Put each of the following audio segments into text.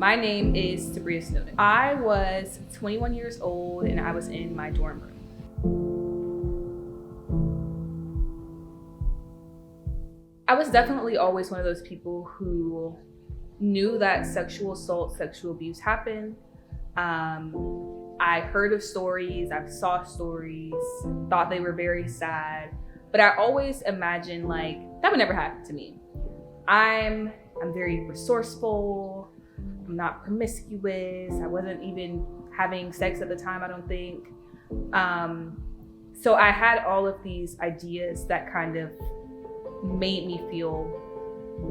My name is Sabria Snowden. I was 21 years old and I was in my dorm room. I was definitely always one of those people who knew that sexual assault, sexual abuse happened. I heard of stories, I saw stories, thought they were very sad, but I always imagined like that would never happen to me. I'm very resourceful, I'm not promiscuous, I wasn't even having sex at the time, I don't think. So I had all of these ideas that kind of made me feel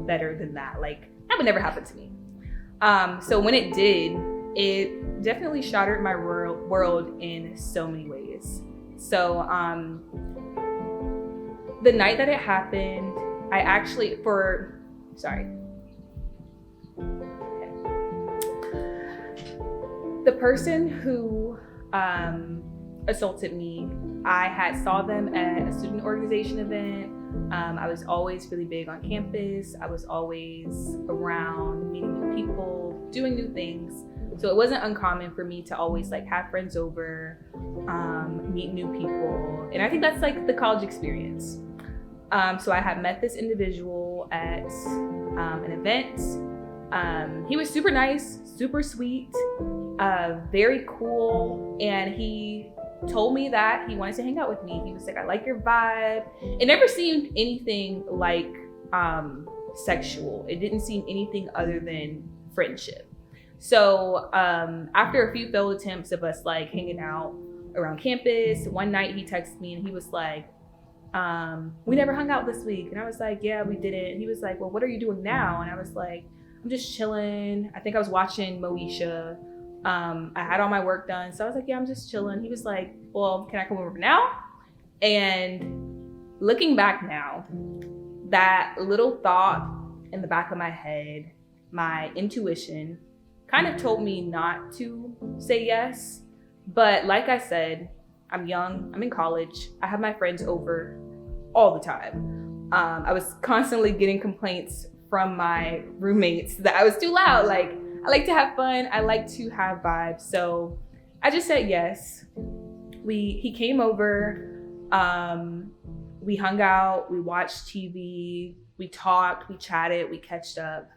better than that. Like that would never happen to me. So when it did, it definitely shattered my world in so many ways. So the night that it happened, I actually, the person who assaulted me, I had saw them at a student organization event. I was always really big on campus. I was always around meeting new people, doing new things. So it wasn't uncommon for me to always like have friends over, meet new people. And I think that's like the college experience. So I had met this individual at an event. He was super nice, super sweet, very cool. And he told me that he wanted to hang out with me. He was like, I like your vibe. It never seemed anything like sexual. It didn't seem anything other than friendship. So after a few failed attempts of us like hanging out around campus, one night he texted me and he was like, we never hung out this week. And I was like, yeah, we didn't. And he was like, well, what are you doing now? And I was like, I'm just chilling. I think I was watching Moesha. I had all my work done. So I was like, yeah, I'm just chilling. He was like, well, can I come over now? And looking back now, that little thought in the back of my head, my intuition kind of told me not to say yes. But like I said, I'm young, I'm in college, I have my friends over all the time. I was constantly getting complaints from my roommates that I was too loud. Like, I like to have fun, I like to have vibes. So I just said yes. He came over, we hung out, we watched TV, we talked, we chatted, we catched up.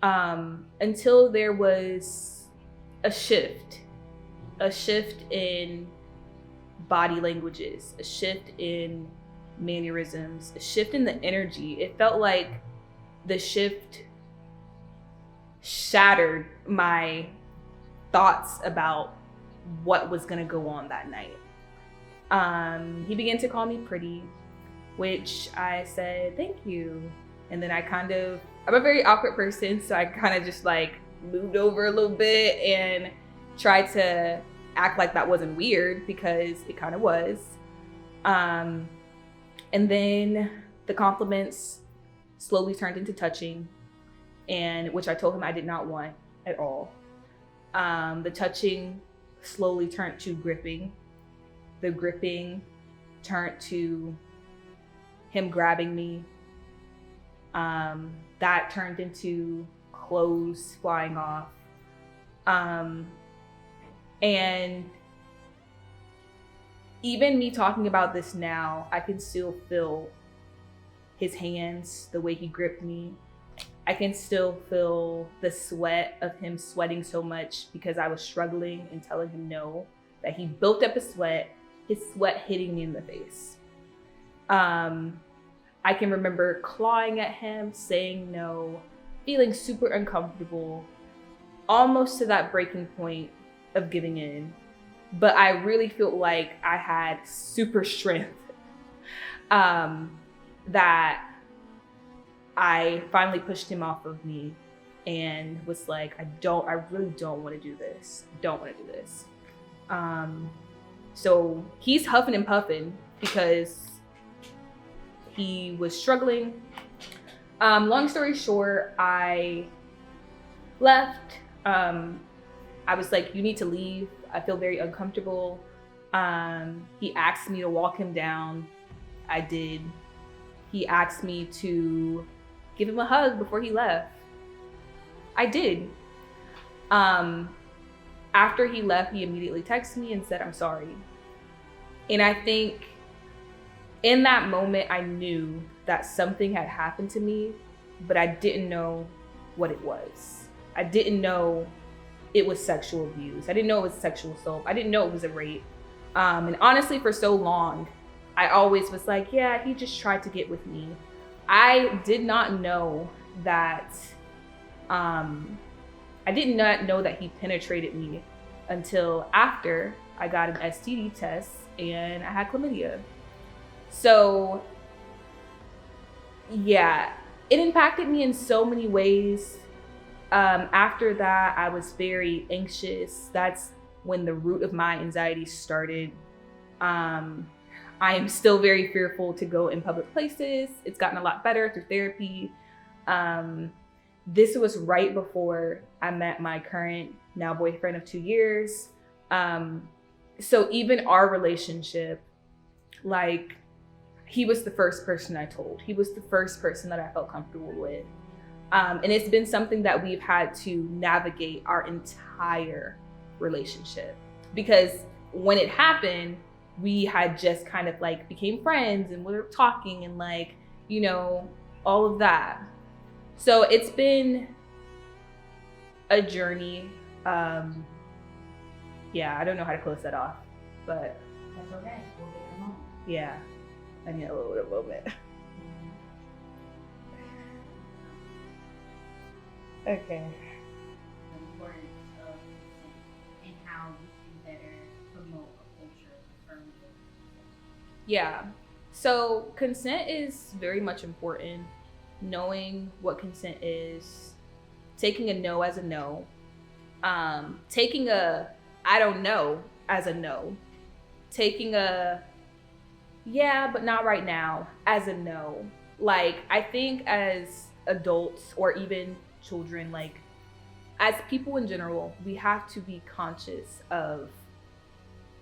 Until there was a shift in body languages, a shift in mannerisms, a shift in the energy. It felt like the shift shattered my thoughts about what was gonna go on that night. He began to call me pretty, which I said, thank you. And then I'm a very awkward person, so I kind of just like moved over a little bit and tried to act like that wasn't weird because it kind of was. And then the compliments slowly turned into touching, and which I told him I did not want at all. The touching slowly turned to gripping. The gripping turned to him grabbing me. That turned into clothes flying off. And even me talking about this now, I can still feel his hands, the way he gripped me. I can still feel the sweat of him sweating so much because I was struggling and telling him no, that he built up a sweat, his sweat hitting me in the face. I can remember clawing at him, saying no, feeling super uncomfortable, almost to that breaking point of giving in. But I really felt like I had super strength, that I finally pushed him off of me and was like, I really don't want to do this. So he's huffing and puffing because he was struggling. Long story short, I left. I was like, you need to leave. I feel very uncomfortable. He asked me to walk him down. I did. He asked me to give him a hug before he left. I did. After he left, he immediately texted me and said, "I'm sorry." And I think in that moment, I knew that something had happened to me, but I didn't know what it was. I didn't know it was sexual abuse. I didn't know it was sexual assault. I didn't know it was a rape. And honestly, for so long, I always was like, yeah, he just tried to get with me. I did not know that, I did not know that he penetrated me until after I got an STD test and I had chlamydia. So yeah, it impacted me in so many ways. After that, I was very anxious. That's when the root of my anxiety started. I am still very fearful to go in public places. It's gotten a lot better through therapy. This was right before I met my current now boyfriend of 2 years. So even our relationship, like, he was the first person I told. He was the first person that I felt comfortable with. And it's been something that we've had to navigate our entire relationship, because when it happened, we had just kind of like became friends and we were talking and like, you know, all of that. So it's been a journey. Yeah, I don't know how to close that off, but That's okay. We'll get a moment. yeah, I need a little bit of moment. Okay. The importance of consent and how we can better promote a culture of affirming consent. Yeah. So consent is very much important. Knowing what consent is, taking a no as a no, taking a I don't know as a no, taking a yeah, but not right now as a no. Like, I think as adults or even children, like as people in general, we have to be conscious of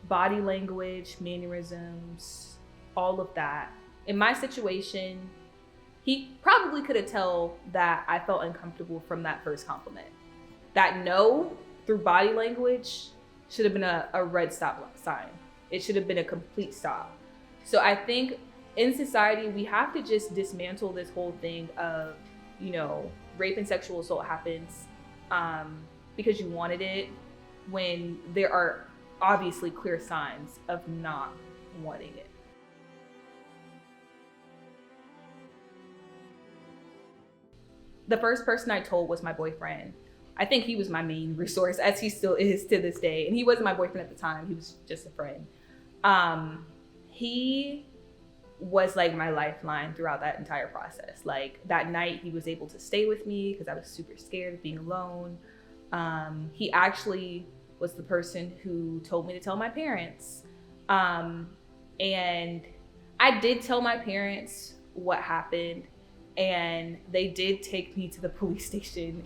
body language, mannerisms, all of that. In my situation, he probably could have told that I felt uncomfortable from that first compliment. That no through body language should have been a red stop sign. It should have been a complete stop. So I think in society, we have to just dismantle this whole thing of, you know, rape and sexual assault happens because you wanted it, when there are obviously clear signs of not wanting it. The first person I told was my boyfriend. I think he was my main resource, as he still is to this day. And he wasn't my boyfriend at the time. He was just a friend. He was like my lifeline throughout that entire process. Like that night, he was able to stay with me because I was super scared of being alone. He actually was the person who told me to tell my parents. And I did tell my parents what happened, and they did take me to the police station,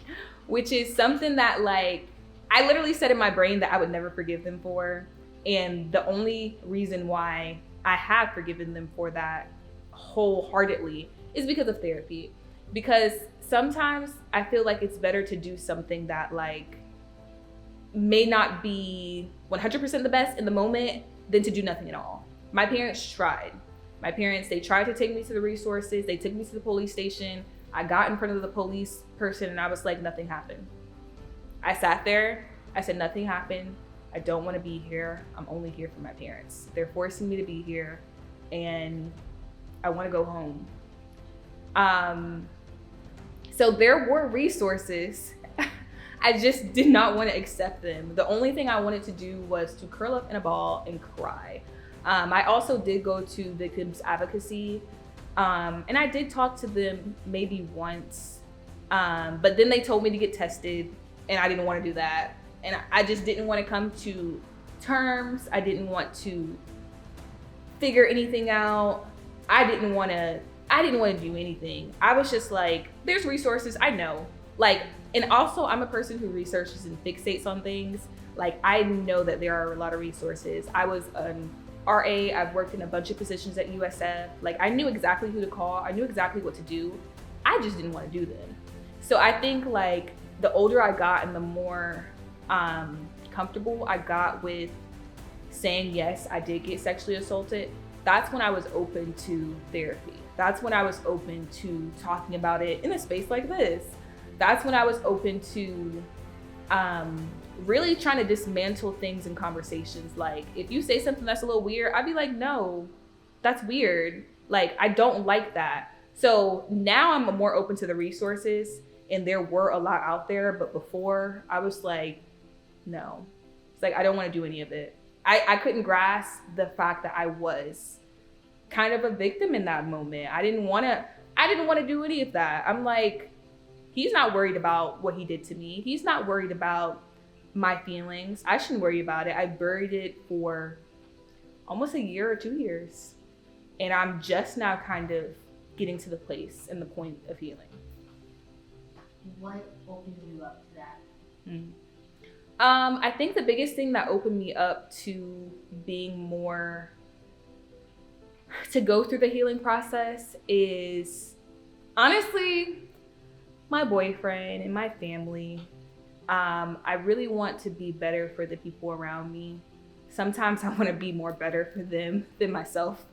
which is something that, like, I literally said in my brain that I would never forgive them for. And the only reason why I have forgiven them for that wholeheartedly is because of therapy. Because sometimes I feel like it's better to do something that, like, may not be 100% the best in the moment than to do nothing at all. My parents tried. My parents, they tried to take me to the resources. They took me to the police station. I got in front of the police person and I was like, nothing happened. I sat there. I said, nothing happened. I don't want to be here. I'm only here for my parents. They're forcing me to be here and I want to go home. So there were resources. I just did not want to accept them. The only thing I wanted to do was to curl up in a ball and cry. I also did go to victims advocacy, and I did talk to them maybe once, but then they told me to get tested and I didn't want to do that. And I just didn't want to come to terms. I didn't want to figure anything out. I didn't want to do anything. I was just like, there's resources, I know. Like, and also I'm a person who researches and fixates on things. Like, I know that there are a lot of resources. I was an RA, I've worked in a bunch of positions at USF. Like, I knew exactly who to call. I knew exactly what to do. I just didn't want to do them. So I think, like, the older I got and the more comfortable I got with saying, yes, I did get sexually assaulted, that's when I was open to therapy. That's when I was open to talking about it in a space like this. That's when I was open to really trying to dismantle things in conversations. Like, if you say something that's a little weird, I'd be like, no, that's weird. Like, I don't like that. So now I'm more open to the resources, and there were a lot out there, but before I was like, no. It's like, I don't want to do any of it. I couldn't grasp the fact that I was kind of a victim in that moment. I didn't want to do any of that. I'm like, he's not worried about what he did to me. He's not worried about my feelings. I shouldn't worry about it. I buried it for almost a year or 2 years. And I'm just now kind of getting to the place and the point of healing. What opened you up to that? I think the biggest thing that opened me up to being more, to go through the healing process is honestly my boyfriend and my family. I really want to be better for the people around me. Sometimes I want to be more better for them than myself.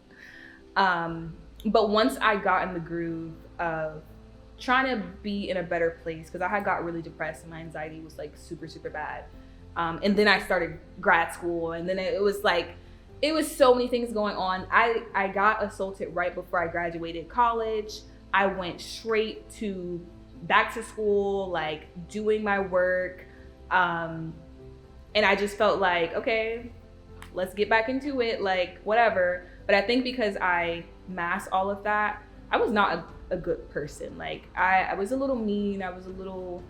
But once I got in the groove of trying to be in a better place, because I had got really depressed and my anxiety was like super, super bad. And then I started grad school, and then it was so many things going on. I got assaulted right before I graduated college. I went straight to back to school, like doing my work. And I just felt like, okay, let's get back into it, like whatever. But I think because I masked all of that, I was not a good person. Like I was a little mean. I was a little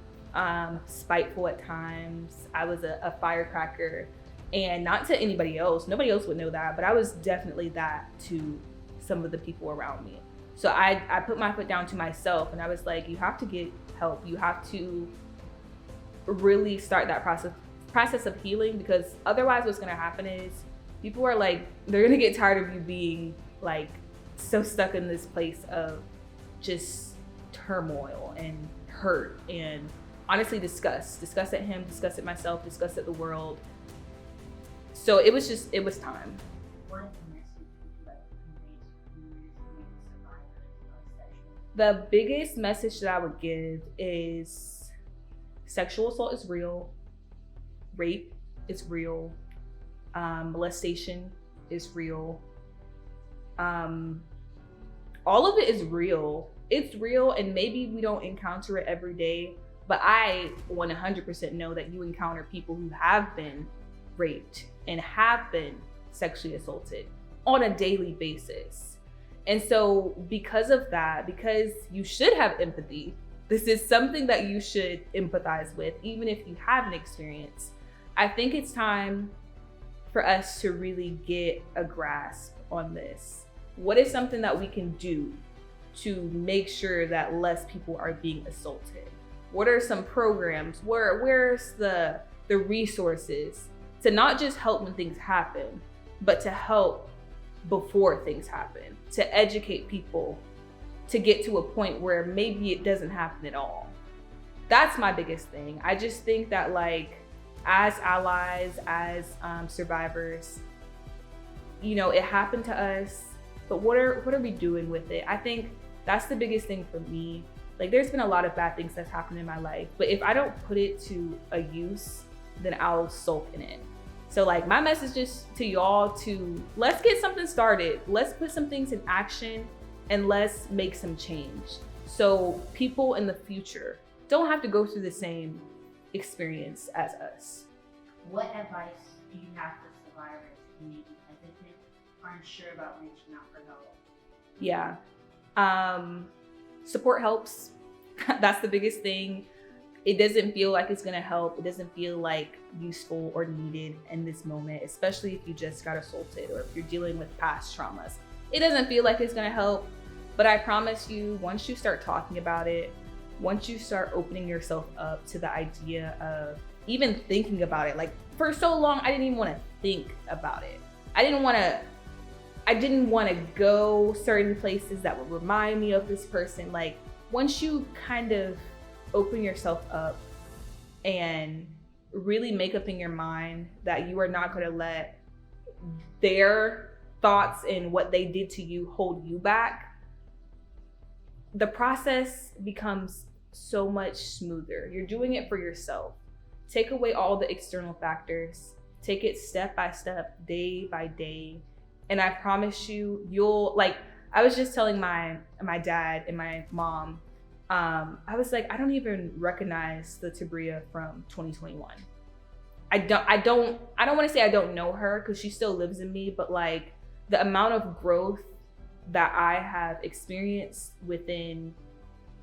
spiteful at times. I was a firecracker, and not to anybody else. Nobody else would know that, but I was definitely that to some of the people around me. So I put my foot down to myself, and I was like, you have to get help. You have to really start that process of healing, because otherwise what's gonna happen is people are like, they're gonna get tired of you being like so stuck in this place of just turmoil and hurt and honestly disgust at him, disgust at myself, disgust at the world. So it was time. What message would you like to convey to survivors of sexual? The biggest message that I would give is sexual assault is real, rape is real, molestation is real. All of it is real. It's real, and maybe we don't encounter it every day, but I 100% know that you encounter people who have been raped and have been sexually assaulted on a daily basis. And so because of that, because you should have empathy, this is something that you should empathize with, even if you haven't experienced. I think it's time for us to really get a grasp on this. What is something that we can do to make sure that less people are being assaulted? What are some programs? Where's the resources to not just help when things happen, but to help before things happen, to educate people to get to a point where maybe it doesn't happen at all? That's my biggest thing. I just think that, like, as allies, as survivors, you know, it happened to us, but what are we doing with it? I think that's the biggest thing for me. Like, there's been a lot of bad things that's happened in my life, but if I don't put it to a use, then I'll sulk in it. So like, my message is to y'all to, let's get something started. Let's put some things in action, and let's make some change, so people in the future don't have to go through the same experience as us. What advice do you have for survivors who may be hesitant or unsure about reaching out for help? Yeah. Support helps. That's the biggest thing. It doesn't feel like it's gonna help. It doesn't feel like useful or needed in this moment, especially if you just got assaulted or if you're dealing with past traumas. It doesn't feel like it's gonna help, but I promise you, once you start talking about it, once you start opening yourself up to the idea of even thinking about it, like, for so long, I didn't even wanna think about it. I didn't wanna go certain places that would remind me of this person. Like, once you kind of open yourself up and really make up in your mind that you are not going to let their thoughts and what they did to you hold you back, the process becomes so much smoother. You're doing it for yourself. Take away all the external factors. Take it step by step, day by day. And I promise you, you'll, like, I was just telling my dad and my mom, I was like, I don't even recognize the Tabria from 2021. I don't want to say I don't know her, because she still lives in me, but like the amount of growth that I have experienced within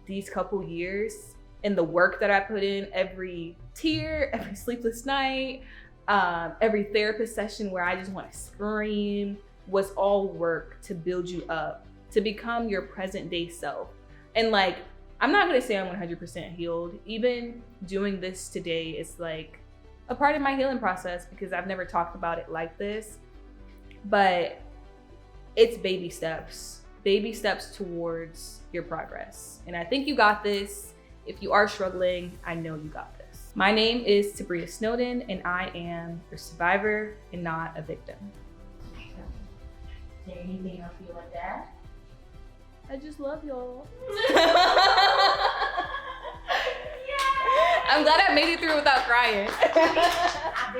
these couple years and the work that I put in, every tear, every sleepless night, every therapist session where I just want to scream, was all work to build you up, to become your present day self. And like, I'm not gonna say I'm 100% healed. Even doing this today is like a part of my healing process, because I've never talked about it like this. But it's baby steps towards your progress. And I think you got this. If you are struggling, I know you got this. My name is Tabria Snowden, and I am a survivor and not a victim. Is there anything else you want to add? I just love y'all. Yeah. I'm glad I made it through without crying. I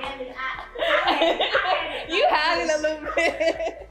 had it. You had it a little bit.